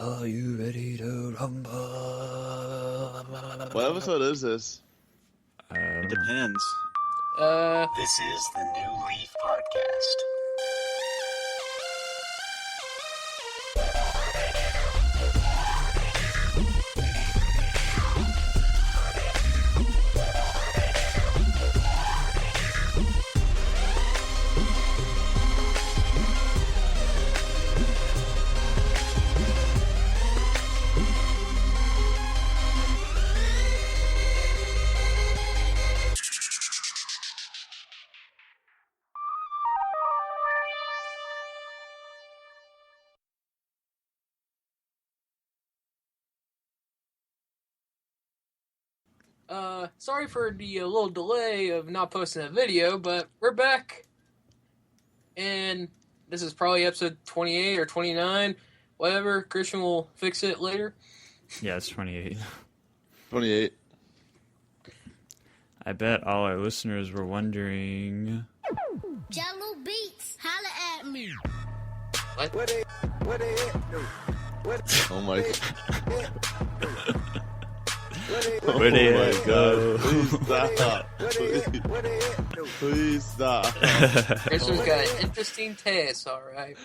Are you ready to rumble? What episode is this? It depends. This is the New Leaf Podcast. Sorry for the little delay of not posting a video, but we're back. And this is probably episode 28 or 29, whatever. Christian will fix it later. Yeah, it's 28. 28. I bet all our listeners were wondering... Jello Beats, holla at me. What? Oh my god. Where did it go? Please stop. Christian's got an interesting taste, alright.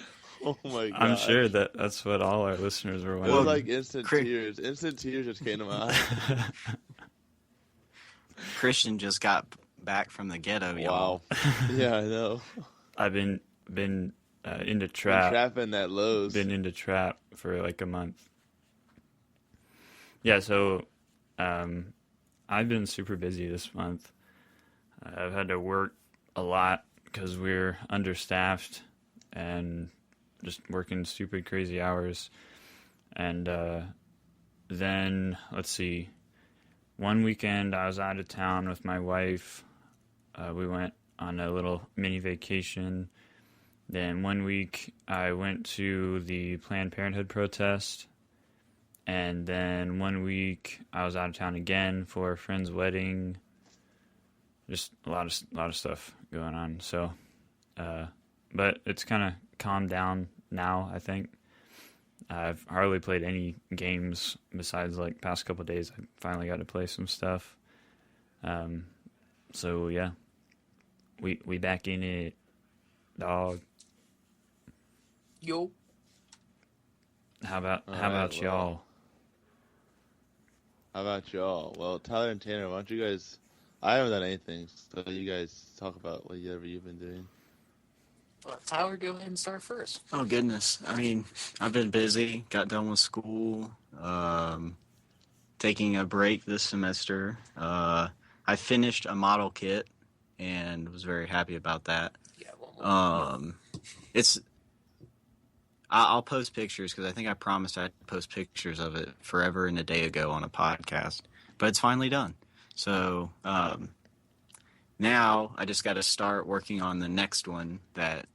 Oh my god. I'm sure that's what all our listeners were It wondering. was like instant tears. Instant tears just came to my eyes. Christian just got back from the ghetto, y'all. Wow. Yeah, I know. I've been into Been trap. trapping that Lowe's. Been into trap for like a month. Yeah, so I've been super busy this month. I've had to work a lot because we're understaffed and just working stupid crazy hours. And then, let's see, one weekend I was out of town with my wife. We went on a little mini vacation. Then one week I went to the Planned Parenthood protest. And then one week I was out of town again for a friend's wedding. Just a lot of stuff going on. So, but it's kind of calmed down now, I think. I've hardly played any games besides like past couple of days. I finally got to play some stuff. So yeah, we back in it, dog. Yo. How about well. y'all? How about y'all? Well, Tyler and Tanner, why don't you guys... I haven't done anything, so you guys talk about whatever you've been doing. Well, Tyler, go ahead and start first. Oh, goodness. I mean, I've been busy, got done with school, taking a break this semester. I finished a model kit and was very happy about that. Yeah, one more. I'll post pictures because I think I promised I'd post pictures of it forever and a day ago on a podcast, but it's finally done. So now I just got to start working on the next one that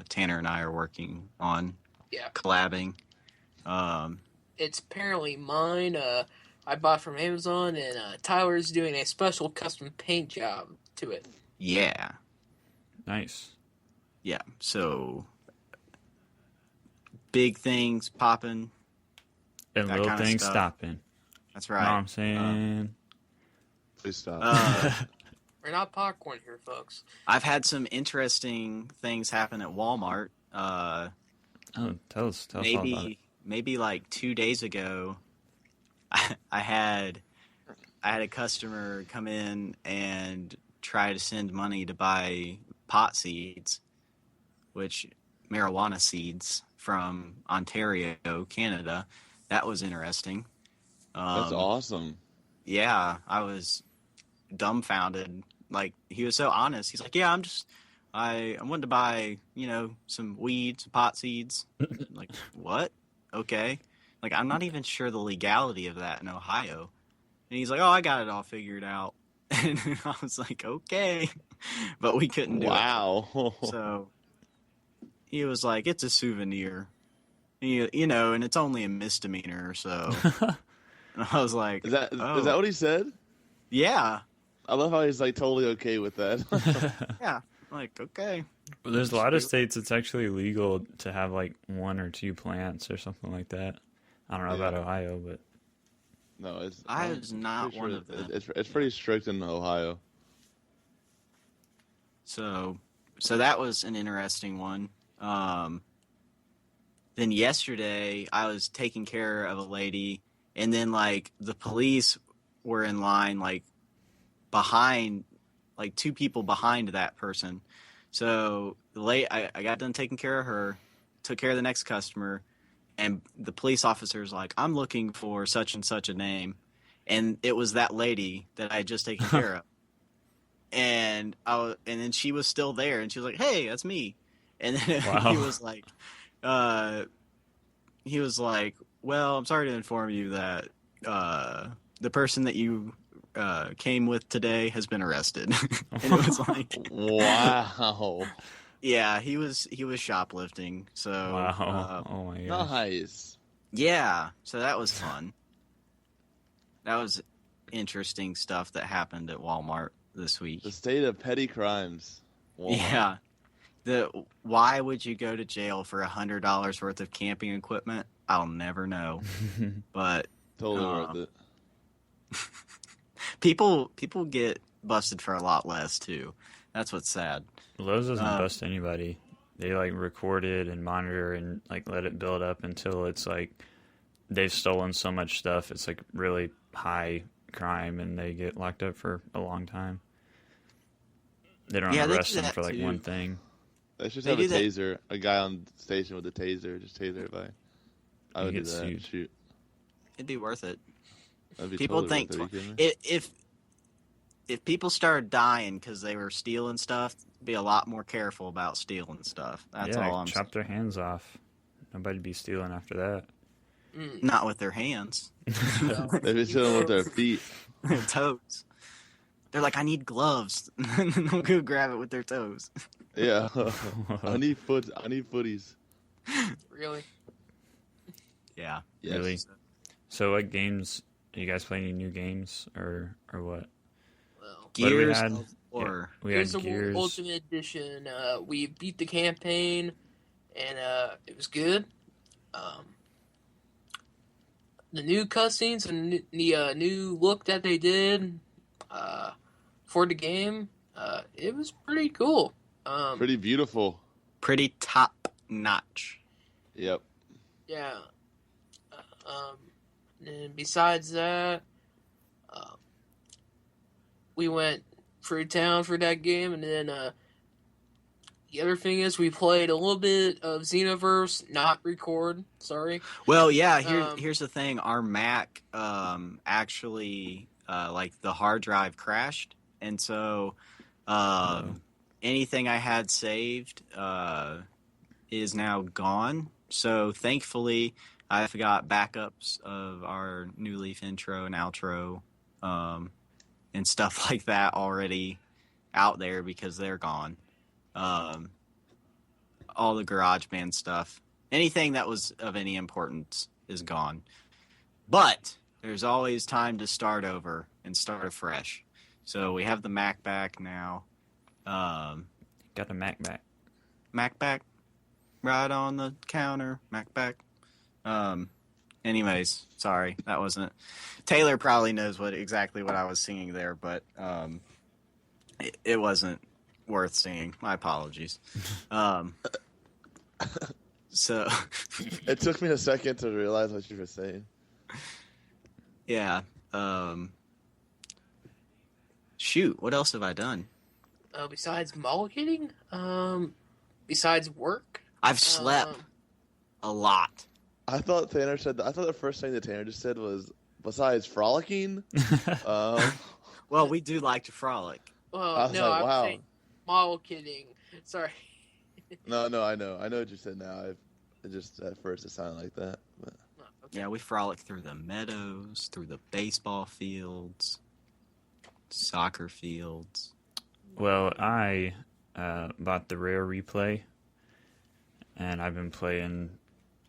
Tanner and I are working on. Yeah. Collabing. It's apparently mine. I bought from Amazon, and Tyler's doing a special custom paint job to it. Yeah. Nice. Yeah. So big things popping. And That little kinda things stuff. stopping. That's Know what right. I'm saying? Please stop. We're not popcorn here, folks. I've had some interesting things happen at Walmart. Oh, tell us all about it. Maybe like 2 days ago, I had a customer come in and try to send money to buy pot seeds, which marijuana seeds from Ontario, Canada. That was interesting. That's awesome. Yeah, I was dumbfounded. Like, he was so honest. He's like, yeah, I wanted to buy, some weed, some pot seeds. Like, what? Okay. Like, I'm not even sure the legality of that in Ohio. And he's like, oh, I got it all figured out. And I was like, okay. But we couldn't do it. Wow. So he was like, it's a souvenir. And it's only a misdemeanor, so. And I was like, Is that what he said? Yeah. I love how he's like totally okay with that. Yeah. Like, okay. Well, there's a lot of states it's actually legal to have like one or two plants or something like that. I don't know about Ohio, but No, it's. Ohio's I'm not pretty one sure of them. It's pretty strict in Ohio. So that was an interesting one. Then yesterday I was taking care of a lady, and then like the police were in line like behind, like two people behind that person. So I got done taking care of her, took care of the next customer, and the police officer's like, I'm looking for such and such a name, and it was that lady that I had just taken care of. And and then she was still there, and she was like, "Hey, that's me." And then Wow. he was like, "Well, I'm sorry to inform you that the person that you came with today has been arrested." And it was like, Wow. yeah, he was shoplifting. So wow. Oh my gosh. Nice. yeah, so that was fun. That was interesting stuff that happened at Walmart this week. The state of petty crimes. Walmart. Yeah. Why would you go to jail for $100 worth of camping equipment? I'll never know. But Totally worth it. people get busted for a lot less too. That's what's sad. Lowe's doesn't bust anybody. They like record it and monitor and like let it build up until it's like they've stolen so much stuff. It's like really high crime and they get locked up for a long time. They don't arrest them for like too. one thing. They should They have a do that- taser. A guy on station with a taser. Just taser everybody. I would do get that. sued. Shoot. It'd be worth it. That'd be People totally think worth it. Are you kidding me? if people started dying because they were stealing stuff, be a lot more careful about stealing stuff. That's yeah, all I'm chop their hands off. Nobody'd be stealing after that. saying. Not with their hands, They'd be chilling with their feet. their toes. They're like, I need gloves. And then they'll go grab it with their toes. Yeah. I need footies. Really? Yeah. Yes. Really? So what games, are you guys playing any new games or what? Well, do we Gears had? of War. We Gears had of War Gears. Ultimate Edition. We beat the campaign, and it was good. The new cutscenes and the new look that they did for the game, it was pretty cool. Pretty beautiful. Pretty top notch. Yep. Yeah. And besides that, we went through town for that game, and then the other thing is we played a little bit of Xenoverse, not record. Sorry. Well, yeah. Um, Here's the thing. Our Mac actually like the hard drive crashed, and so anything I had saved is now gone. So thankfully, I've got backups of our New Leaf intro and outro and stuff like that already out there because they're gone. All the GarageBand stuff, anything that was of any importance is gone. But there's always time to start over and start afresh. So we have the Mac back now. Got a Mac back. Mac back, right on the counter. Mac back. Anyways, sorry, that wasn't. Taylor probably knows exactly what I was singing there, but it wasn't worth singing. My apologies. So It took me a second to realize what you were saying. yeah. Shoot, what else have I done? Besides mollycoddling, besides work, I've slept a lot. I thought Tanner said that. I thought the first thing that Tanner just said was, besides frolicking. Well, we do like to frolic. well, I was no, like, I'm wow. saying mollycoddling. Sorry. No, I know what you said now. It just at first it sounded like that. But. Oh, okay. Yeah, we frolic through the meadows, through the baseball fields, soccer fields. Well, I bought the Rare Replay, and I've been playing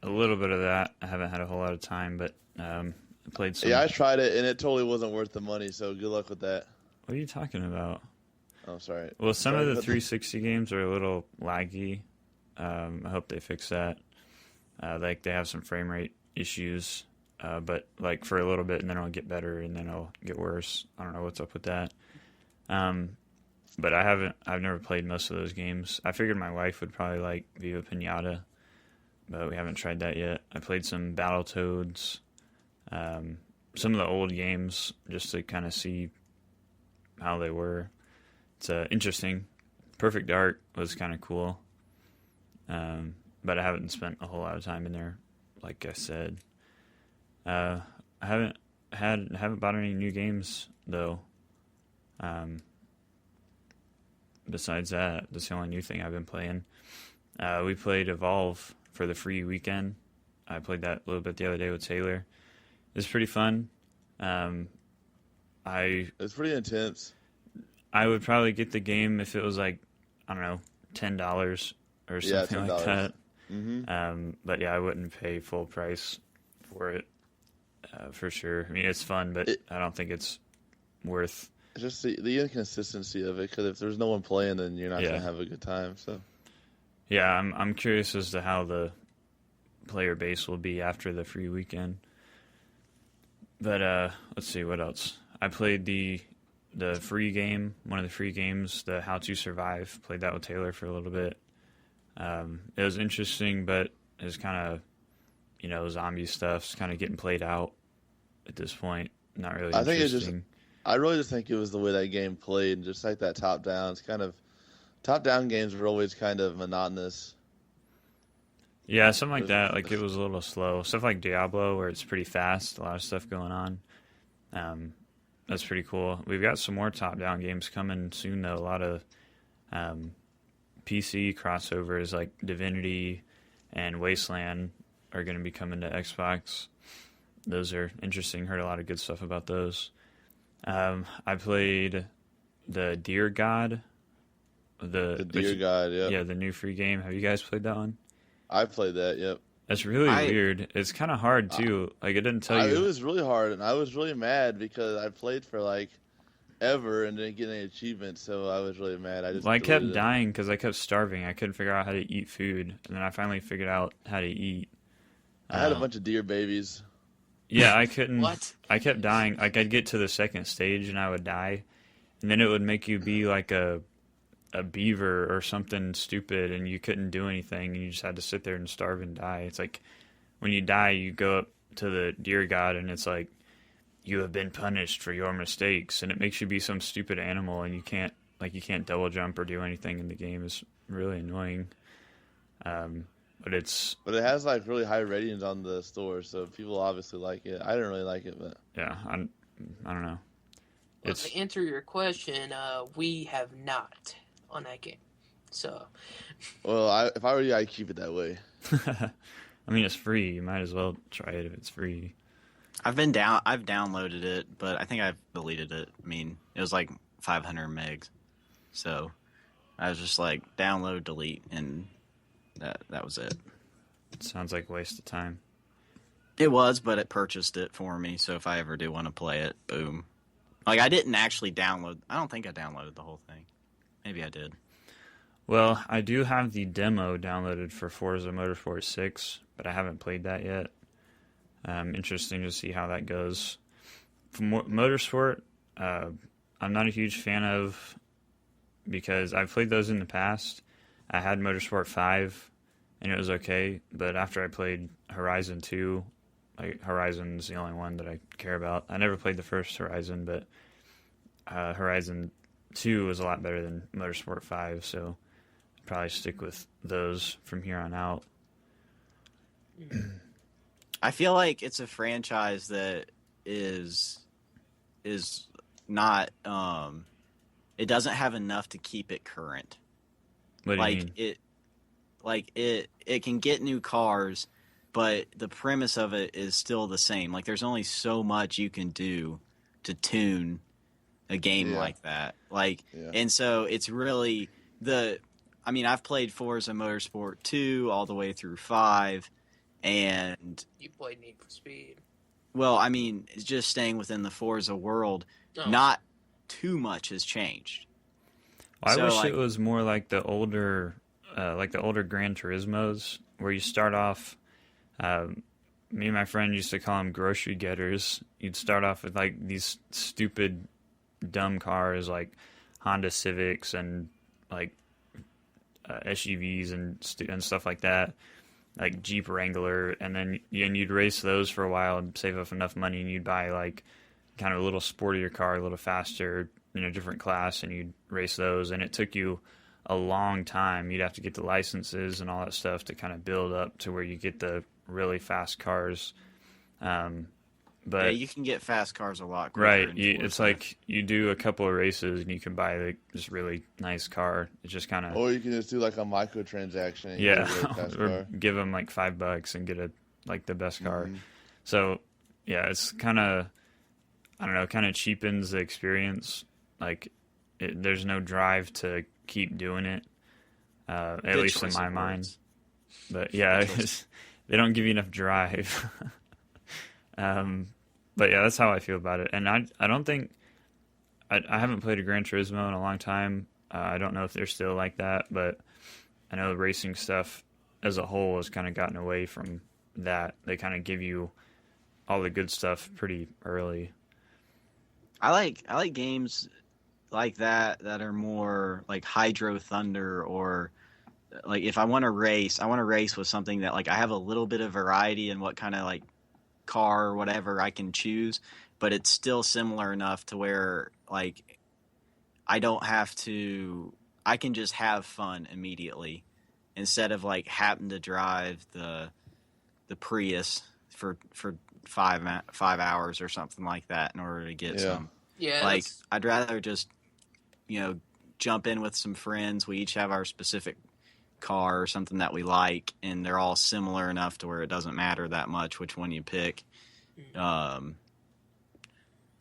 a little bit of that. I haven't had a whole lot of time, but I played some. Yeah, I tried it and it totally wasn't worth the money. So good luck with that. What are you talking about? Oh, sorry. Well, some Sorry of the about 360 games are a little laggy. I hope they fix that. Like they have some frame rate issues, but like for a little bit, and then it'll get better, and then it'll get worse. I don't know what's up with that. But I've never played most of those games. I figured my wife would probably like Viva Pinata, but we haven't tried that yet. I played some Battletoads, some of the old games, just to kind of see how they were. It's interesting. Perfect Dark was kind of cool, but I haven't spent a whole lot of time in there, like I said. I haven't bought any new games though. Besides that, that's the only new thing I've been playing. We played Evolve for the free weekend. I played that a little bit the other day with Taylor. It's pretty fun. It's pretty intense. I would probably get the game if it was like, I don't know, $10 or something like that. Mm-hmm. But yeah, I wouldn't pay full price for it for sure. I mean, it's fun, but I don't think it's worth. Just the inconsistency of it, because if there's no one playing, then you're not gonna have a good time. So yeah, I'm curious as to how the player base will be after the free weekend. But let's see what else. I played the free game, one of the free games, the How to Survive. Played that with Taylor for a little bit. It was interesting, but it's kind of zombie stuff's kind of getting played out at this point. Not really interesting. I think I really just think it was the way that game played, and just like that top down. It's kind of top down games were always kind of monotonous. Yeah, something like that. Like it was a little slow. Stuff like Diablo, where it's pretty fast, a lot of stuff going on. That's pretty cool. We've got some more top down games coming soon, though. A lot of PC crossovers like Divinity and Wasteland are going to be coming to Xbox. Those are interesting. Heard a lot of good stuff about those. I played the Deer God. The Deer God, yeah. Yeah, the new free game. Have you guys played that one? I played that, yep. That's really weird. It's kind of hard, too. Like, it didn't tell you. It was really hard, and I was really mad because I played for, like, ever and didn't get any achievements, so I was really mad. I kept dying because I kept starving. I couldn't figure out how to eat food, and then I finally figured out how to eat. I had a bunch of deer babies. Yeah, I couldn't. What? I kept dying. Like, I'd get to the second stage, and I would die, and then it would make you be like a beaver or something stupid, and you couldn't do anything, and you just had to sit there and starve and die. It's like when you die, you go up to the deer god, and it's like, you have been punished for your mistakes, and it makes you be some stupid animal, and you can't double jump or do anything in the game. It's really annoying. But it has like really high ratings on the store, so people obviously like it. I didn't really like it, but yeah, I don't know. Well, to answer your question, we have not on that game. So, well, if I were you, I'd keep it that way. I mean, it's free. You might as well try it if it's free. I've downloaded it, but I think I've deleted it. I mean, it was like 500 megs, so I was just like download, delete, and that was it. Sounds like a waste of time. It was, but it purchased it for me, so if I ever do want to play it, boom. Like, I didn't actually download. I don't think I downloaded the whole thing. Maybe I did. Well, I do have the demo downloaded for Forza Motorsport 6, but I haven't played that yet. Interesting to see how that goes. For Motorsport, I'm not a huge fan of, because I've played those in the past. I had Motorsport 5, and it was okay, but after I played Horizon 2, like, Horizon's the only one that I care about. I never played the first Horizon, but Horizon 2 was a lot better than Motorsport 5, so I'd probably stick with those from here on out. I feel like it's a franchise that is not it doesn't have enough to keep it current. What do you mean? It can get new cars, but the premise of it is still the same. Like, there's only so much you can do to tune a game like that. And so it's really I mean, I've played Forza Motorsport 2 all the way through 5, and you played Need for Speed. Well, I mean, it's just staying within the Forza world. Not too much has changed. Well, I wish it was more like the older Gran Turismos, where you start off me and my friend used to call them grocery getters. You'd start off with like these stupid, dumb cars like Honda Civics and like SUVs and stuff like that, like Jeep Wrangler, and then you'd race those for a while and save up enough money, and you'd buy like kind of a little sportier car, a little faster, different class, and you'd race those, and it took you a long time. You'd have to get the licenses and all that stuff to kind of build up to where you get the really fast cars. But yeah, you can get fast cars a lot quicker. right, it's like you do a couple of races and you can buy like this really nice car. It's just kind of, Or you can just do like a microtransaction. And yeah, get a really fast or car. give them like $5 and get the best car. Mhm. So yeah, it's kind of, I don't know, kind of cheapens the experience. Like there's no drive to keep doing it, at Good least in choice my of mind. words. But yeah, Good choice. they don't give you enough drive. But yeah, that's how I feel about it. And I don't think I haven't played a Gran Turismo in a long time. I don't know if they're still like that, but I know the racing stuff as a whole has kind of gotten away from that. They kind of give you all the good stuff pretty early. I like games like that are more like Hydro Thunder, or like if I want to race with something that like I have a little bit of variety in what kind of like car or whatever I can choose, but it's still similar enough to where like I can just have fun immediately instead of like having to drive the Prius for 5 hours or something like that in order to get some. Yeah, Like I'd rather just jump in with some friends. We each have our specific car or something that we like, and they're all similar enough to where it doesn't matter that much which one you pick.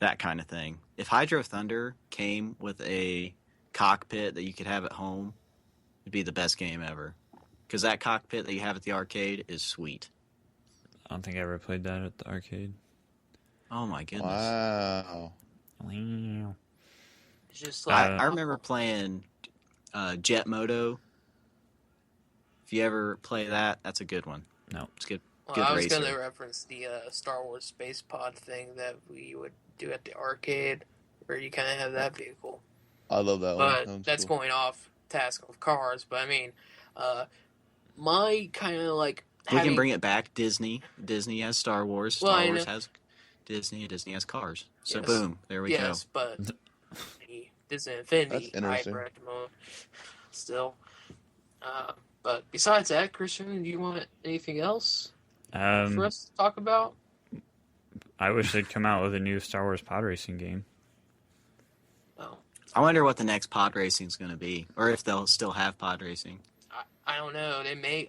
That kind of thing. If Hydro Thunder came with a cockpit that you could have at home, it'd be the best game ever. Because that cockpit that you have at the arcade is sweet. I don't think I ever played that at the arcade. Oh my goodness. Wow. Wow. it's just like I remember playing Jet Moto. If you ever play that, that's a good one. No. It's good. Well, Good I was racer. going to reference the Star Wars space pod thing that we would do at the arcade, where you kind of have that vehicle. I love that one. But That one's that's cool. going off task of cars. But I mean, my kind of like We having, can bring it back. Disney has Star Wars. Well, Star I Wars know. has Disney. And Disney has cars. So Yes. boom, there we yes, go. but the Disney Infinity That's interesting. hybrid mode still. But besides that, Christian, do you want anything else for us to talk about? I wish they'd come out with a new Star Wars pod racing game. Oh, I wonder what the next pod racing is going to be, or if they'll still have pod racing. I don't know. They may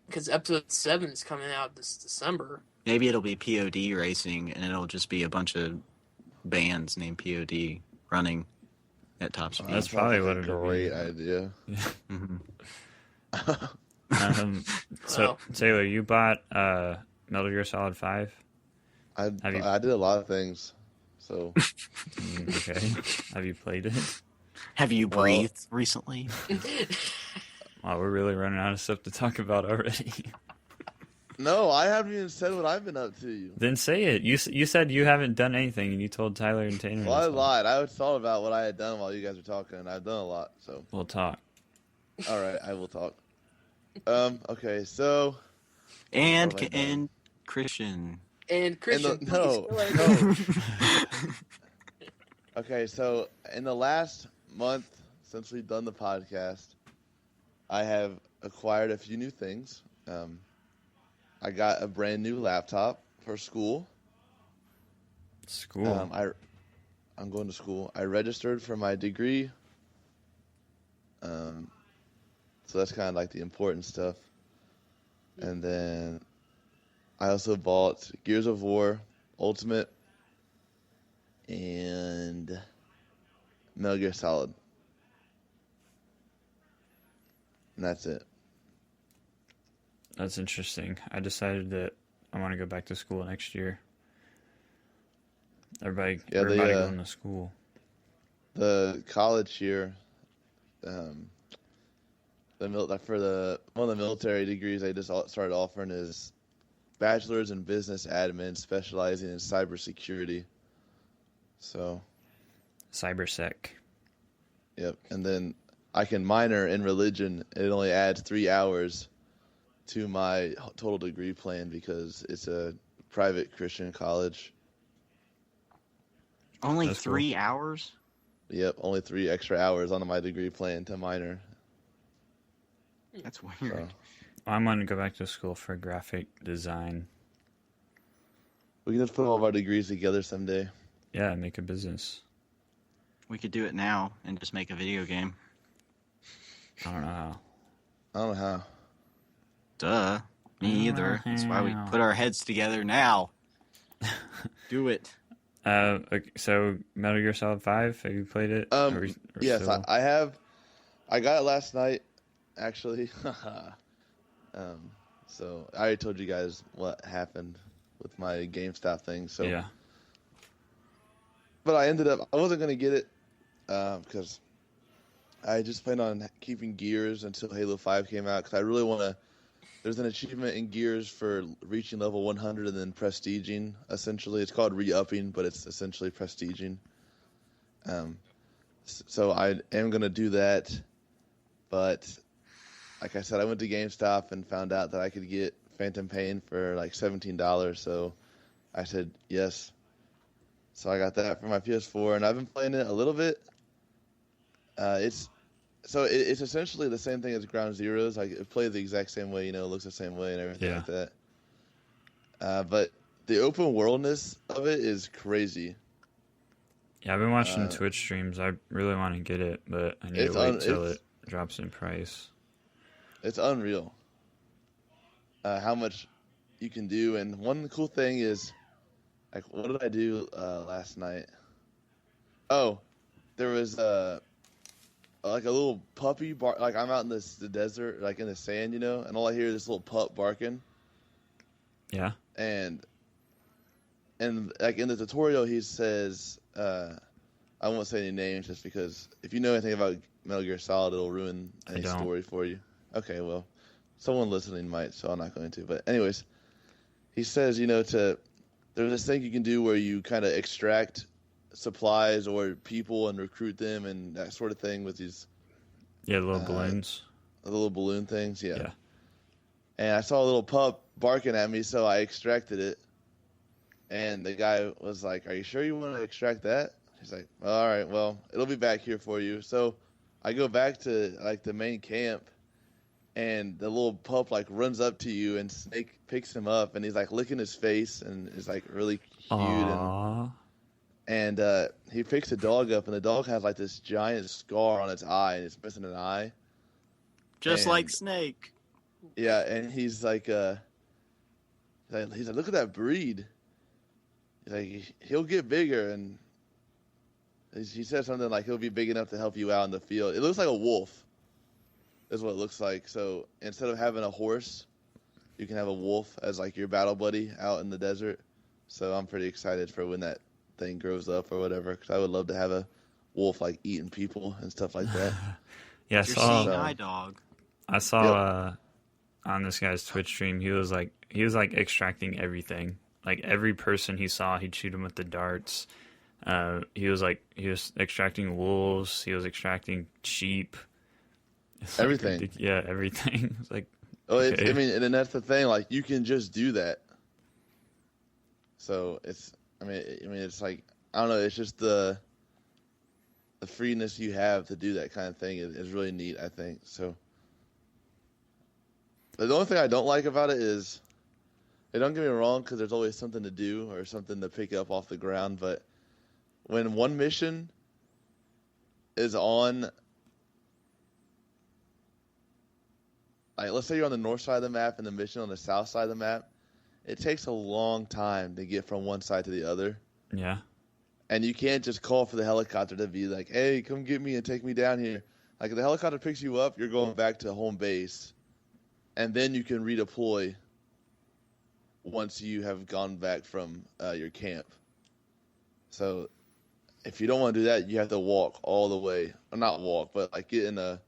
because episode 7 is coming out this December. Maybe it'll be POD racing, and it'll just be a bunch of bands named POD running at top speed. That's probably what a it'll great be. idea. Mhm. So Well. Taylor, you bought Metal Gear Solid 5? I Have you- did a lot of things. So Okay. Have you played it? Have you Well- breathed recently? Wow, we're really running out of stuff to talk about already. no, I haven't even said what I've been up to. You. Then say it. You said you haven't done anything, and you told Tyler and Tanner. Well, I this. lied. I thought about what I had done while you guys were talking, and I've done a lot. So We'll talk. all right, I will talk. Okay, so And Oh my God. and Christian. And Christian, please no, go ahead. no. Okay, so in the last month since we've done the podcast, I have acquired a few new things. I got a brand new laptop for school. School. I'm going to school. I registered for my degree. So that's kind of like the important stuff. And then I also bought Gears of War Ultimate and Metal Gear Solid. And that's it. That's interesting. I decided that I want to go back to school next year. Everybody going to school. The college here, one of the military degrees they just started offering is bachelor's in business admin, specializing in cybersecurity. So, Cybersec. yep. And then I can minor in religion. It only adds 3 hours to my total degree plan because it's a private Christian college. Only That's cool. 3 hours? Yep, only 3 extra hours on my degree plan to minor. That's weird. So, I'm going to go back to school for graphic design. we can just put all of our degrees together someday. Yeah, make a business. We could do it now and just make a video game. I don't know how. I don't know how. Duh. Me either. That's why we put our heads together now. Do it. Okay, so Metal Gear Solid 5, have you played it? Or Yes, still? I have. I got it last night, actually. So I already told you guys what happened with my GameStop thing. So, Yeah. but I wasn't gonna get it because I just planned on keeping Gears until Halo 5 came out because I really want to. There's an achievement in Gears for reaching level 100 and then prestiging. Essentially, it's called re-upping, but it's essentially prestiging. So I am gonna do that, but like I said, I went to GameStop and found out that I could get Phantom Pain for like $17. So I said yes. So I got that for my PS4, and I've been playing it a little bit. It's essentially the same thing as Ground Zeroes. Like it plays the exact same way, looks the same way and everything like that. But the open worldness of it is crazy. Yeah, I've been watching Twitch streams. I really want to get it, but I need to wait till it drops in price. It's unreal how much you can do. And one cool thing is, like, what did I do last night? Oh, there was like a little puppy bark. Like I'm out in the desert, like in the sand, and all I hear is this little pup barking. Yeah. And like in the tutorial, he says, I won't say any names just because if you know anything about Metal Gear Solid, it'll ruin any story for you. Okay, well, someone listening might, so I'm not going to. But anyways, he says, there's this thing you can do where you kind of extract supplies or people and recruit them and that sort of thing with these little balloons. The little balloon things, Yeah. And I saw a little pup barking at me, so I extracted it. And the guy was like, "Are you sure you want to extract that?" He's like, "All right, well, it'll be back here for you." So I go back to like the main camp, and the little pup like runs up to you, and Snake picks him up, and he's like licking his face, and is like really cute. Aww. And he picks the dog up, and the dog has like this giant scar on its eye, and it's missing an eye. Just like Snake. Yeah, and he's like, "Look at that breed." He's like, "He'll get bigger," and he said something like, "He'll be big enough to help you out in the field." It looks like a wolf, is what it looks like. So instead of having a horse, you can have a wolf as like your battle buddy out in the desert. So I'm pretty excited for when that thing grows up or whatever, because I would love to have a wolf like eating people and stuff like that. Yeah, You're seeing eye dog. I saw on this guy's Twitch stream, he was like extracting everything. Like every person he saw, he'd shoot him with the darts. He was extracting wolves. He was extracting sheep. Everything. Yeah, everything. It's like, okay. And that's the thing. Like you can just do that. So it's like, I don't know. It's just the freeness you have to do that kind of thing is really neat, I think. So the only thing I don't like about it is, don't get me wrong, because there's always something to do or something to pick up off the ground. But when one mission is on, like, let's say you're on the north side of the map and the mission on the south side of the map, it takes a long time to get from one side to the other. yeah. And you can't just call for the helicopter to be like, "Hey, come get me and take me down here." Like, if the helicopter picks you up, you're going back to home base. And then you can redeploy once you have gone back from your camp. So if you don't want to do that, you have to walk all the way. Or not walk, but like get in a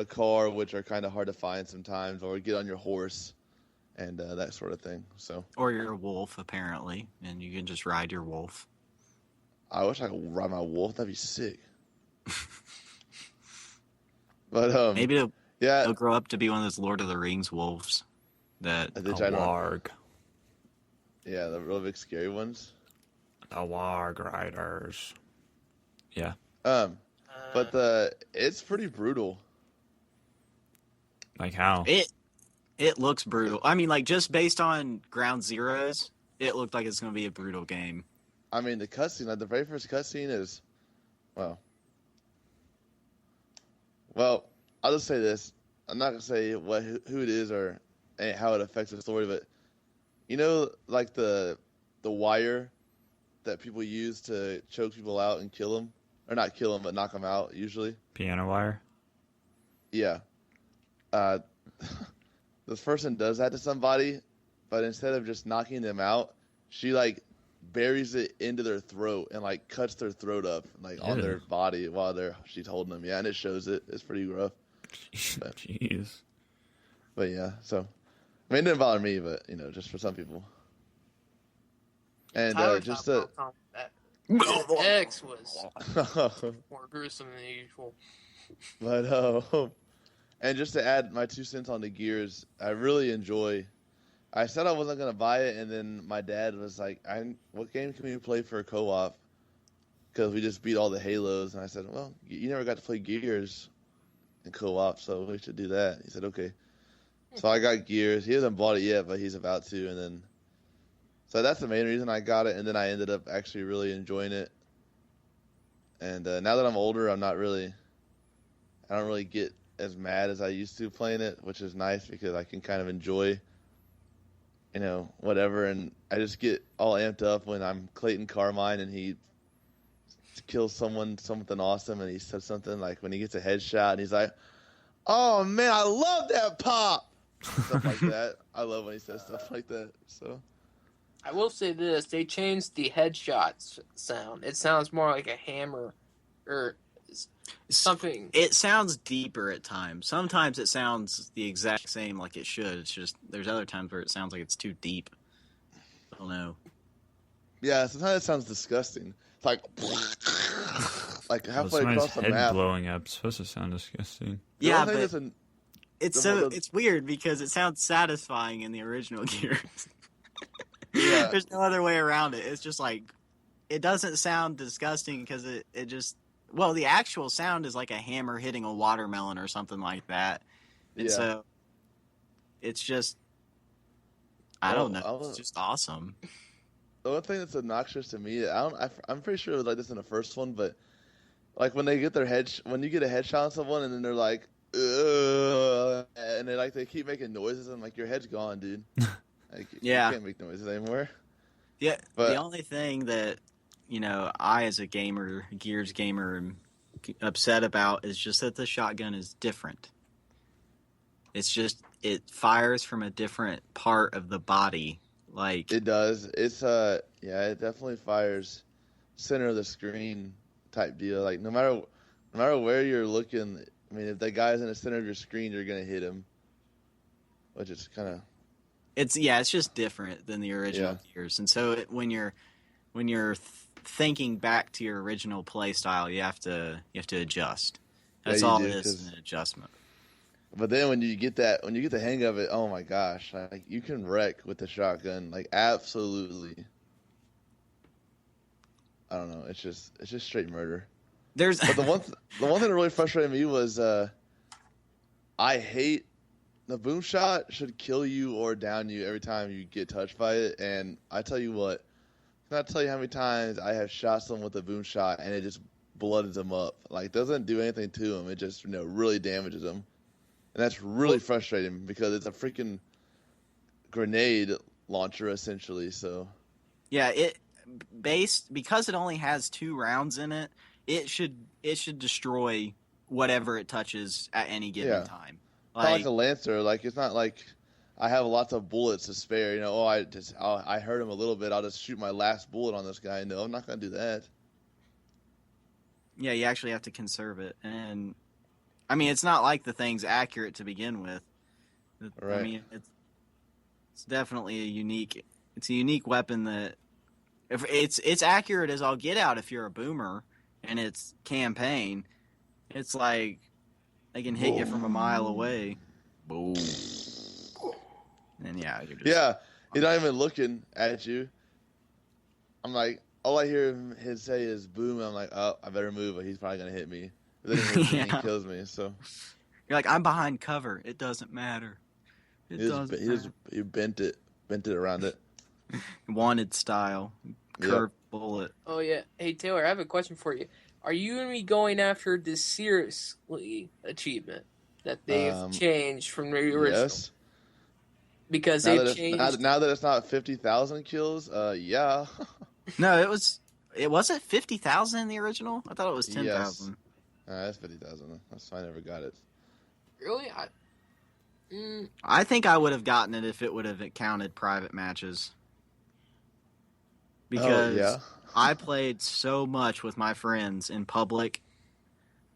car, which are kind of hard to find sometimes, or get on your horse and that sort of thing. So Or you're a wolf, apparently, and you can just ride your wolf. I wish I could ride my wolf. That'd be sick. But Maybe it'll yeah, grow up to be one of those Lord of the Rings wolves. That the The giant, warg. yeah, the real big scary ones. The warg riders. Yeah. But it's pretty brutal. Like how? it looks brutal. I mean, like just based on Ground Zeroes, it looked like it's going to be a brutal game. I mean, the cutscene, like the very first cutscene is, well, I'll just say this. I'm not gonna say who it is or how it affects the story, but you know, like the wire that people use to choke people out and kill them, or not kill them, but knock them out usually. Piano wire? Yeah. This person does that to somebody, but instead of just knocking them out, she like buries it into their throat and like cuts their throat up like on their body while she's holding them. Yeah, and it shows it. It's pretty rough. Jeez. But yeah, so I mean, it didn't bother me, but you know, just for some people. And Tyler just thought that X was more gruesome than usual. but and just to add my 2 cents on the Gears, I really enjoy. I said I wasn't gonna buy it, and then my dad was like, "What game can we play for a co-op?" Because we just beat all the Halos, and I said, "Well, you never got to play Gears in co-op, so we should do that." He said, "Okay." So I got Gears. He hasn't bought it yet, but he's about to, and then so that's the main reason I got it, and then I ended up actually really enjoying it. And now that I'm older, I don't really get as mad as I used to playing it, which is nice because I can kind of enjoy, you know, whatever. And I just get all amped up when I'm Clayton Carmine and he kills something awesome, and he says something like when he gets a headshot and he's like, "Oh man, I love that pop," stuff like that. I love when he says stuff like that. So I will say this: they changed the headshots sound. It sounds more like a hammer, or something. It sounds deeper at times. Sometimes it sounds the exact same like it should. It's just there's other times where it sounds like it's too deep. I don't know. yeah, sometimes it sounds disgusting. It's like halfway Somebody's across the head map. blowing up. It's supposed to sound disgusting. Yeah, The only but thing it's weird because it sounds satisfying in the original Gears. Yeah. There's no other way around it. It's just like it doesn't sound disgusting because it just the actual sound is like a hammer hitting a watermelon or something like that. And Yeah. so it's just I don't know. It's just awesome. The one thing that's obnoxious to me, I'm pretty sure it was like this in the first one, but like when they get when you get a headshot on someone and then they're like, "Ugh," and they keep making noises and like your head's gone, dude. Like, Yeah. you can't make noises anymore. Yeah, But- the only thing that, I as a gamer, Gears gamer, am upset about is just that the shotgun is different. It's just, it fires from a different part of the body. Like, It does. It's it definitely fires center of the screen type deal. Like no matter where you're looking, I mean, if that guy's in the center of your screen, you're gonna hit him. Which is kind of it's just different than the original Gears. And so when you're thinking back to your original play style, you have to adjust. That's you all do, it is, 'cause- an adjustment. But then when you get the hang of it, oh my gosh, like you can wreck with the shotgun, like absolutely. I don't know, it's just straight murder. There's But the one thing that really frustrated me was I hate the boom shot should kill you or down you every time you get touched by it, and I tell you what, I cannot tell you how many times I have shot someone with a boom shot and it just blooded them up. Like doesn't do anything to them, it just really damages them. And that's really frustrating because it's a freaking grenade launcher essentially. So yeah, because it only has 2 rounds in it. It should destroy whatever it touches at any given time. It's not like a Lancer. Like it's not like I have lots of bullets to spare. I hurt him a little bit. I'll just shoot my last bullet on this guy. No, I'm not gonna do that. Yeah, you actually have to conserve it, and I mean it's not like the thing's accurate to begin with. Right. I mean It's definitely a unique. It's a unique weapon that, if it's accurate as all get out. If you're a boomer and it's campaign, it's like they can hit you from a mile away. Boom. And yeah, you're just Yeah, he's not even looking at you. I'm like, all I hear him say is boom. I'm like, oh, I better move, or he's probably gonna hit me. But then he hits me and Yeah. kills me. So You're like, I'm behind cover. It doesn't matter. he bent it around it. Wanted style, curved bullet. Oh yeah. Hey Taylor, I have a question for you. Are you gonna be going after the seriously achievement that they've changed from the original? Yes. Because Now they've that, changed. now that it's not 50,000 kills, yeah. No, it wasn't 50,000 in the original. I thought it was 10,000. That's 50,000. That's why I never got it. Really? I think I would have gotten it if it would have counted private matches. Because I played so much with my friends in public,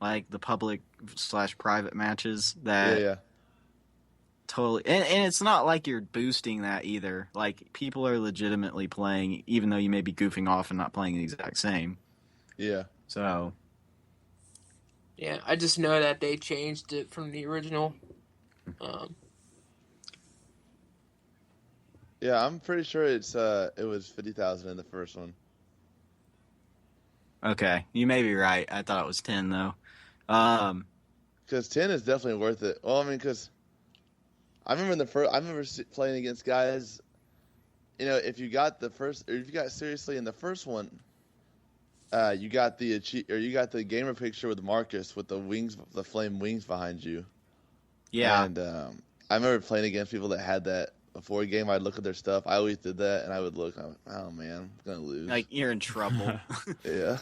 like the public/private matches that totally. And it's not like you're boosting that either. Like people are legitimately playing, even though you may be goofing off and not playing the exact same. Yeah. So. Yeah, I just know that they changed it from the original. Yeah, I'm pretty sure it was 50,000 in the first one. Okay, you may be right. I thought it was 10 though. Because 10 is definitely worth it. Well, I mean, because I remember playing against guys. You know, if you got seriously in the first one, you got the gamer picture with Marcus with the wings, the flame wings behind you. Yeah. And I remember playing against people that had that before a game. I'd look at their stuff. I always did that, and I would look. I'm like, oh man, I'm gonna lose. Like you're in trouble. Yeah.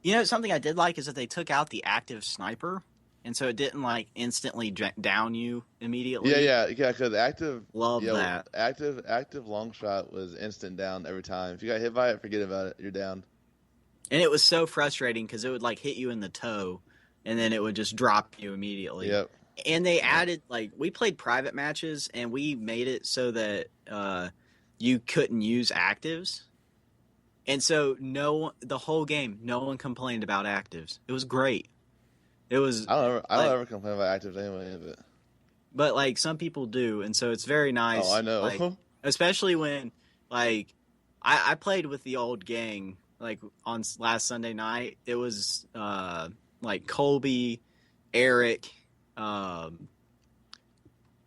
You know, something I did like is that they took out the active sniper, and so it didn't like instantly down you immediately. Yeah. Because active, that. Active long shot was instant down every time. If you got hit by it, forget about it. You're down. And it was so frustrating because it would like hit you in the toe, and then it would just drop you immediately. Yep. And they added we played private matches, and we made it so that you couldn't use actives. And so the whole game, no one complained about actives. It was great. It was. I don't ever complain about actives anyway, but like some people do, and so it's very nice. Oh, I know. Like, especially when I played with the old gang like on last Sunday night. It was like Colby, Eric,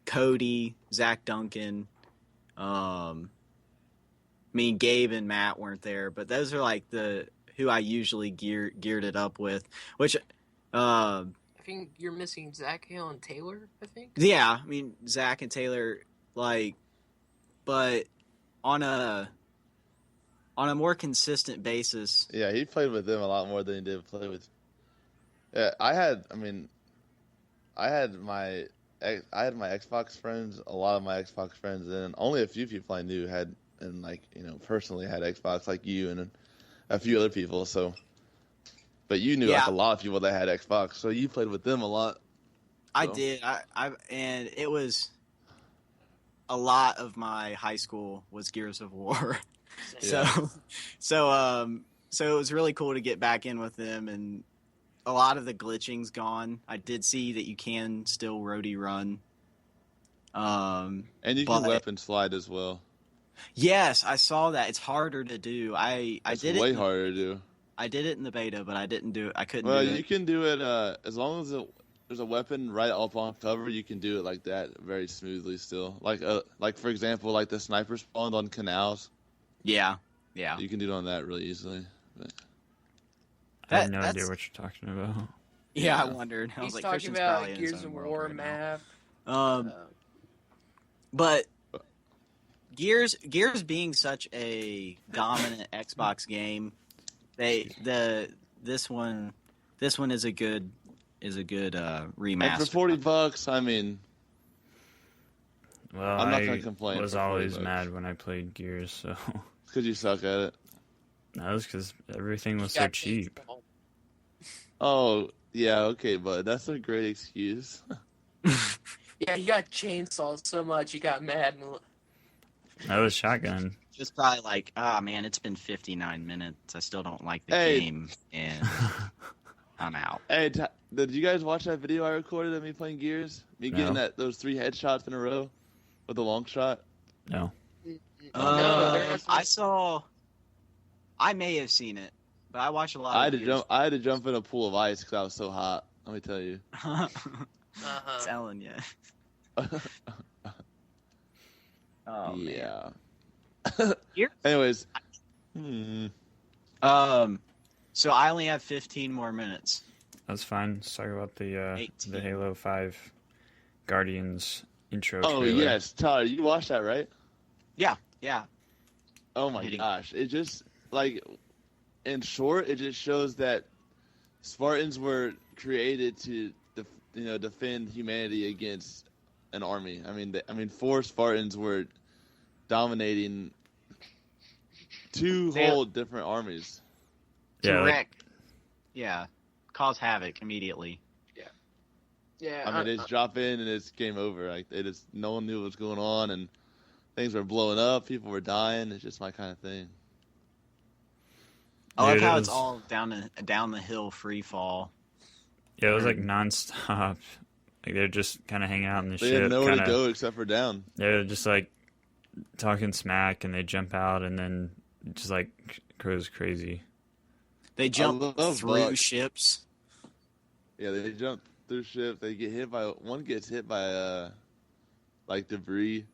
Cody, Zach Duncan. I mean, Gabe and Matt weren't there, but those are like who I usually geared it up with. Which, I think you're missing Zach Hale and Taylor. I think. Yeah, I mean Zach and Taylor, but on a more consistent basis. Yeah, he played with them a lot more than he did play with. Yeah, I had my Xbox friends, a lot of my Xbox friends, and only a few people I knew had, and personally had Xbox, like you and a few other people. So, but you knew like a lot of people that had Xbox, so you played with them a lot. So. I did. And it was a lot of my high school was Gears of War. So it was really cool to get back in with them, and a lot of the glitching's gone. I did see that you can still roadie run. And you can weapon slide as well. Yes, I saw that. It's harder to do. I did it. Way harder to do. I did it in the beta, but I didn't do it. I couldn't do it. Well, you can do it as long as there's a weapon right up on cover. You can do it like that very smoothly still. Like for example, like the sniper spawned on canals. Yeah. You can do it on that really easily. But... I have no idea what you're talking about. Yeah, I wondered. I was He's like, talking about Gears of War map. But Gears being such a dominant Xbox game, this one is a good remaster. And for $40, I mean, well, I'm not gonna complain. I was always mad when I played Gears, so. Because you suck at it. No, it's because everything was so cheap. Oh yeah, okay, but that's a great excuse. Yeah, you got chainsawed so much you got mad. That was shotgun. He was probably like, man, it's been 59 minutes. I still don't like the Hey. game, and I'm out. Hey, did you guys watch that video I recorded of me playing Gears? Me getting No. those 3 headshots in a row with a long shot? No. I may have seen it, but I watched a lot. I of had to jump in a pool of ice because I was so hot. Let me tell you. Telling you. Oh yeah. Here? Anyways. So I only have 15 more minutes. That's fine. Let's talk about the 18. Halo 5 Guardians intro Oh trailer. yes, Tyler, you watched that, right? Yeah. Oh my gosh, it just like, in short, it just shows that Spartans were created to, defend humanity against an army. I mean, 4 Spartans were dominating 2 whole different armies. Yeah, Wreck. Yeah. Cause havoc immediately. Yeah. I mean, they just drop in and it's game over. Like, no one knew what was going on, and things were blowing up. People were dying. It's just my kind of thing. I like Dude, how it it's was- all down the hill free fall. Yeah, it was like nonstop. Like they're just kind of hanging out in the They ship. had nowhere kinda, to go except for down. They're just like talking smack, and they jump out, and then just like goes crazy. They jump love through Buck. ships. Yeah, they jump through ships. They get hit by one. Gets hit by like debris.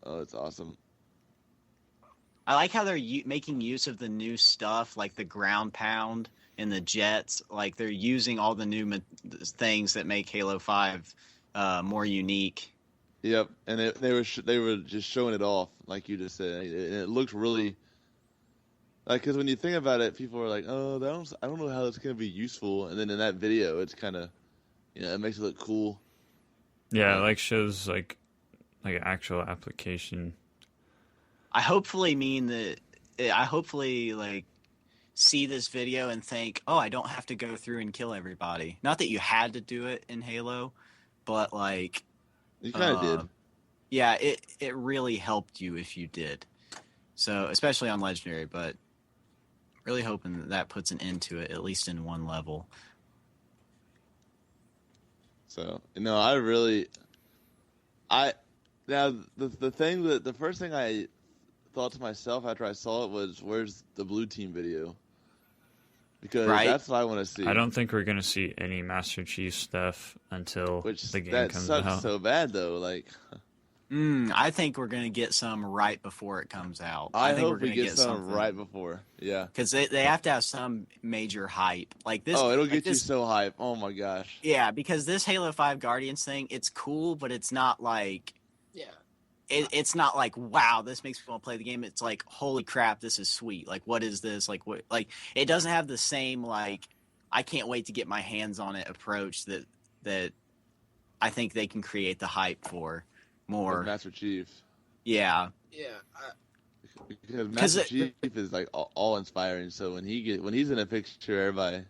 Oh, it's awesome. I like how they're making use of the new stuff, like the ground pound and the jets. Like they're using all the new things that make Halo 5 more unique. Yep, and they were just showing it off, like you just said, and it looked really like, because when you think about it, people are like, "Oh, I don't know how it's gonna be useful," and then in that video, it's kind of, it makes it look cool. Yeah, it like shows like an actual application. I hopefully like see this video and think, oh, I don't have to go through and kill everybody. Not that you had to do it in Halo, but like You kind of did. yeah, it really helped you if you did. So especially on Legendary, but really hoping that puts an end to it, at least in one level. So the first thing I thought to myself after I saw it was, where's the blue team video? Because that's what I want to see. I don't think we're gonna see any Master Chief stuff until the game that comes sucks out. so bad though. Like, I think we're gonna get some right before it comes out. I think hope we're gonna we get some something. right before. Yeah. Because they have to have some major hype like this. Oh, it'll like get you this, so hype. Oh my gosh. Yeah, because this Halo 5 Guardians thing, it's cool, but it's not like Yeah. it's not like, wow, this makes me want to play the game. It's like, holy crap, this is sweet. Like, what is this? Like, what? Like, it doesn't have the same like, I can't wait to get my hands on it approach that I think they can create the hype for more. With Master Chief. Yeah. Yeah. Because Master Chief is like all inspiring. So when he's in a picture, everybody,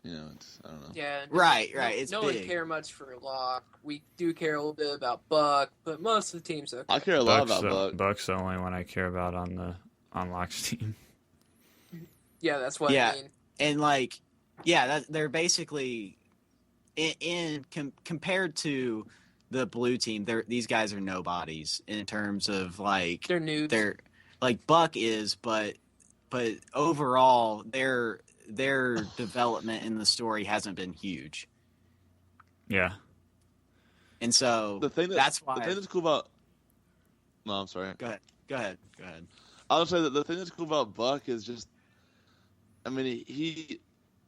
it's, I don't know. Yeah. Right. It's no big. one care much for Locke. We do care a little bit about Buck, but most of the teams okay. I care a lot about Buck. Buck's the only one I care about on Locke's team. Yeah, that's what Yeah. I mean. And like, yeah, they're basically compared to the blue team. These guys are nobodies in terms of like They're noobs. They're like Buck is, but overall their development in the story hasn't been huge. Yeah. And so that's why. The thing that's cool about. No, I'm sorry. Go ahead. I would say that the thing that's cool about Buck is just, I mean,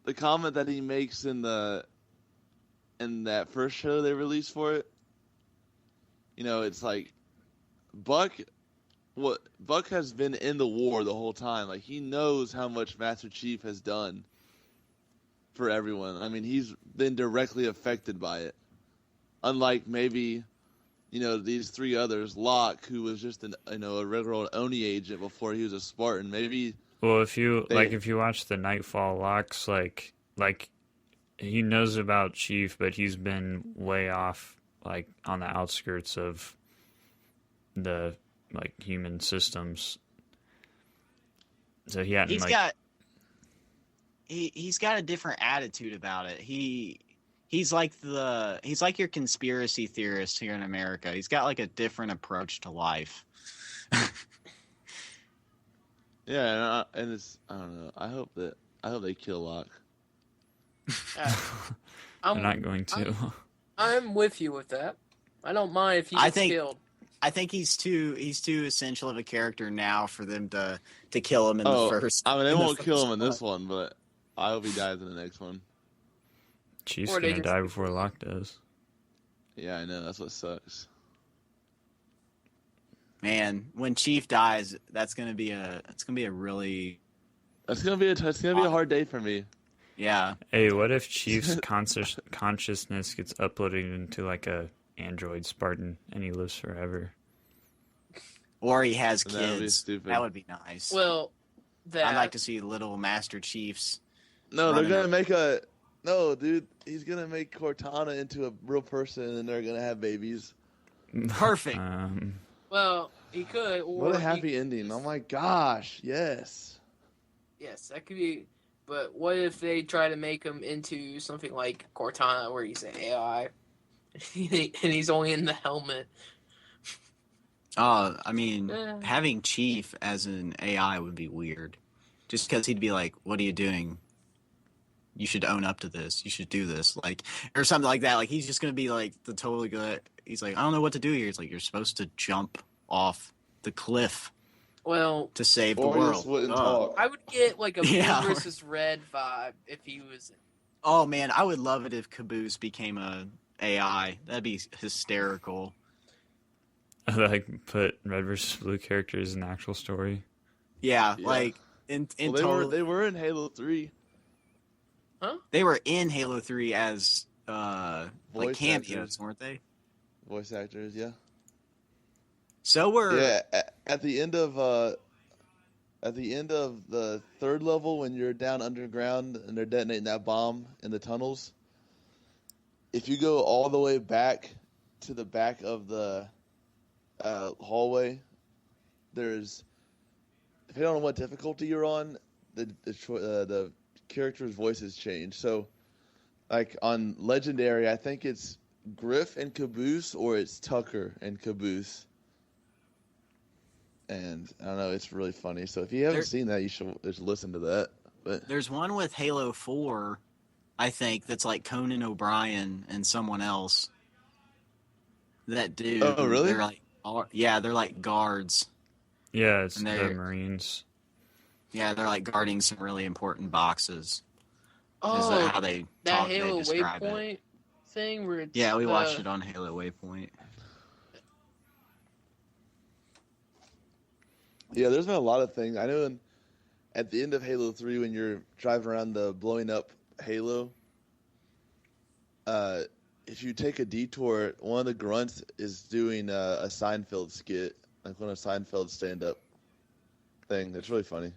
the comment that he makes in that first show they released for it, it's like, Buck has been in the war the whole time. Like, he knows how much Master Chief has done for everyone. I mean, he's been directly affected by it. Unlike maybe, these 3 others, Locke, who was just a regular old Oni agent before he was a Spartan. Maybe. Well, if you watch the Nightfall, Locke's like he knows about Chief, but he's been way off, like on the outskirts of the like human systems. So he hadn't he's got a different attitude about it. He's like your conspiracy theorist here in America. He's got like a different approach to life. Yeah, and it's I don't know. I hope they kill Locke. They're not going to. I'm with you with that. I don't mind if he gets killed. I think he's too essential of a character now for them to kill him in the first. I mean, they won't kill him in this one, but I hope he dies in the next one. Chief's gonna die before Locke does. Yeah, I know. That's what sucks. Man, when Chief dies, that's gonna be a really. That's gonna be a hard day for me. Yeah. Hey, what if Chief's consciousness gets uploaded into like a android Spartan and he lives forever? Or he has That would be kids. stupid. That would be nice. Well, I'd like to see little Master Chiefs. No, they're gonna make No, dude, he's gonna make Cortana into a real person, and they're gonna have babies. Perfect. Well, he could. Or What a happy ending! Oh my gosh, yes. Yes, that could be. But what if they try to make him into something like Cortana, where he's an AI, and he's only in the helmet? I mean, having Chief as an AI would be weird. Just because he'd be like, "What are you doing? You should own up to this. You should do this," like, or something like that. Like, he's just gonna be like the totally good. He's like, "I don't know what to do here." It's like, you're supposed to jump off the cliff. Well, to save the Or world. just wouldn't talk. I would get like a blue Yeah. versus red vibe if he was. Oh man, I would love it if Caboose became a AI. That'd be hysterical. Like put red versus blue characters in the actual story. Yeah, Yeah. like in Well, they were in Halo 3. they were in Halo 3 as like Voice cameos, actors. weren't they? Voice actors, yeah. So were Yeah, at the end of the third level, when you're down underground and they're detonating that bomb in the tunnels, if you go all the way back to the back of the hallway, depending on what difficulty you're on, the character's voices change. So, like on Legendary, I think it's Griff and Caboose, or it's Tucker and Caboose. And I don't know, it's really funny. So if you haven't seen that, you should just listen to that. But there's one with Halo 4, I think, that's like Conan O'Brien and someone else. That dude. Oh, really? They're like, they're like guards. Yeah, it's And the they're- Marines. Yeah, they're like guarding some really important boxes. Is Oh, that how they that they Halo describe it? Waypoint thing where it's Yeah, we watched it on Halo Waypoint. yeah, there's been a lot of things. I know at the end of Halo 3, when you're driving around the blowing up Halo, if you take a detour, one of the grunts is doing a Seinfeld skit, like one of Seinfeld's stand-up thing. That's really funny.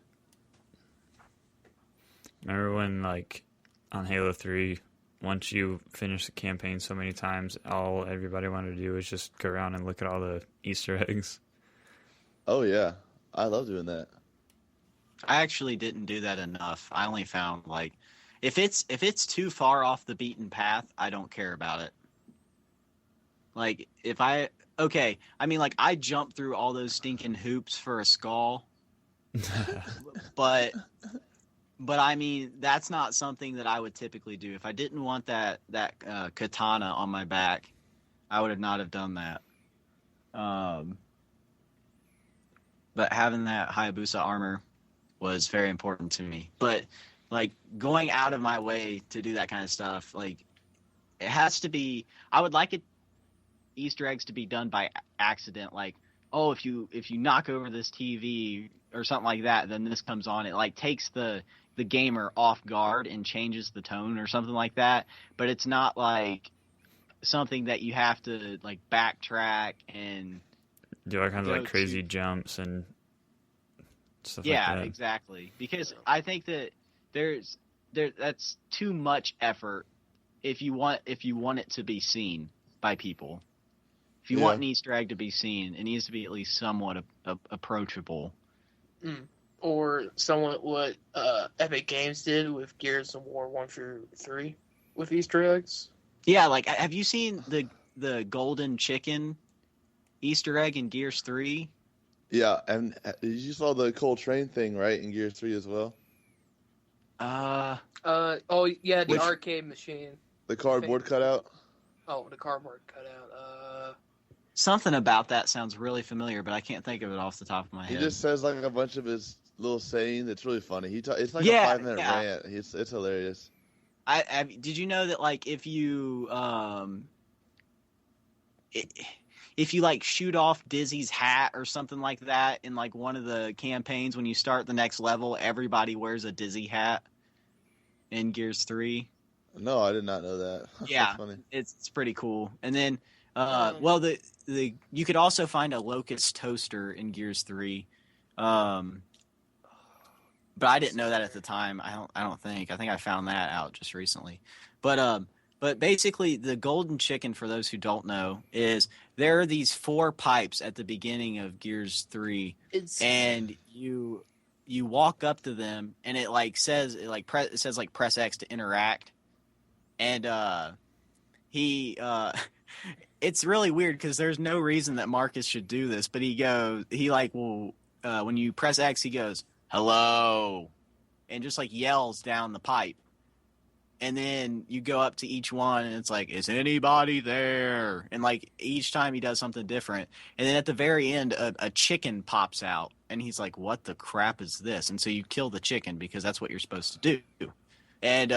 Remember when, like, on Halo 3, once you finish the campaign so many times, all everybody wanted to do was just go around and look at all the Easter eggs? Oh, yeah. I love doing that. I actually didn't do that enough. I only found like if it's too far off the beaten path, I don't care about it. Like I mean, like, I jumped through all those stinking hoops for a skull, but I mean, that's not something that I would typically do. If I didn't want that katana on my back, I would not have done that. But having that Hayabusa armor was very important to me. But, like, going out of my way to do that kind of stuff, like, it has to be... I would like Easter eggs to be done by accident. Like, oh, if you knock over this TV or something like that, then this comes on. It, like, takes the gamer off guard and changes the tone or something like that. But it's not, like, something that you have to, like, backtrack and... Do all kinds of, like, Go crazy to- jumps and stuff Yeah, like that. exactly. Because I think that that's too much effort if you want it to be seen by people. If you want an Easter egg to be seen, it needs to be at least somewhat approachable. Or somewhat what Epic Games did with Gears of War 1 through 3 with Easter eggs. Yeah, like, have you seen the golden chicken Easter egg in Gears 3? Yeah, and you saw the Coltrane thing, right, in Gears 3 as well? Oh, yeah, the arcade machine. The cardboard cutout? Oh, the cardboard cutout. Something about that sounds really familiar, but I can't think of it off the top of my head. He just says like a bunch of his little sayings. It's really funny. It's like a 5-minute rant. It's hilarious. Did you know that, like, if you like shoot off Dizzy's hat or something like that in like one of the campaigns, when you start the next level, everybody wears a Dizzy hat in Gears 3? No, I did not know that. Yeah, That's funny. it's pretty cool. And then, you could also find a Locust toaster in Gears 3, but I didn't know that at the time. I don't think. I think I found that out just recently. But basically, the golden chicken, for those who don't know, is there are these 4 pipes at the beginning of Gears 3, and you walk up to them, and it says press X to interact, and it's really weird because there's no reason that Marcus should do this, but when you press X, he goes, "Hello," and just like yells down the pipe. And then you go up to each one, and it's like, "Is anybody there?" And like each time he does something different. And then at the very end, a chicken pops out, and he's like, "What the crap is this?" And so you kill the chicken because that's what you're supposed to do. And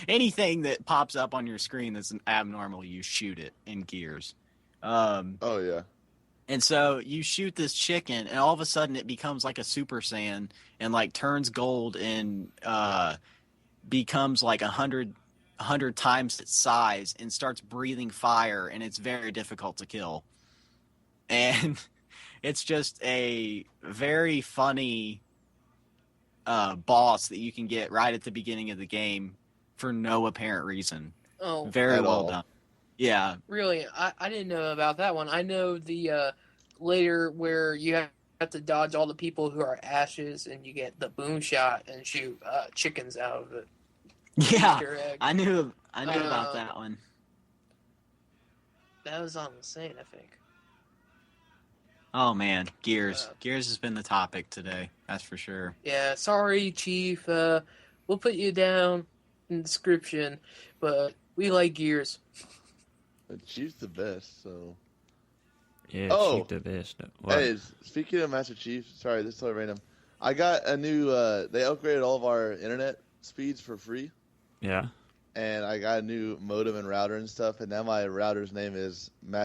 anything that pops up on your screen that's abnormal, you shoot it in Gears. Oh yeah. And so you shoot this chicken, and all of a sudden it becomes like a Super Saiyan and like turns gold and becomes like 100 times its size and starts breathing fire, and it's very difficult to kill. And it's just a very funny boss that you can get right at the beginning of the game for no apparent reason. Oh, very well done. Yeah. Really, I didn't know about that one. I know the later where you have to dodge all the people who are ashes, and you get the boom shot and shoot chickens out of it. Yeah, I knew about that one. That was on insane, I think. Oh man, Gears. Gears has been the topic today. That's for sure. Yeah, sorry, Chief. We'll put you down in the description, but we like Gears. Chief's the best, so. Yeah, Chief the best. What? Hey, speaking of Master Chief, sorry, this is totally random. I got a new. They upgraded all of our internet speeds for free. Yeah. And I got a new modem and router and stuff, and now my router's name is Matt.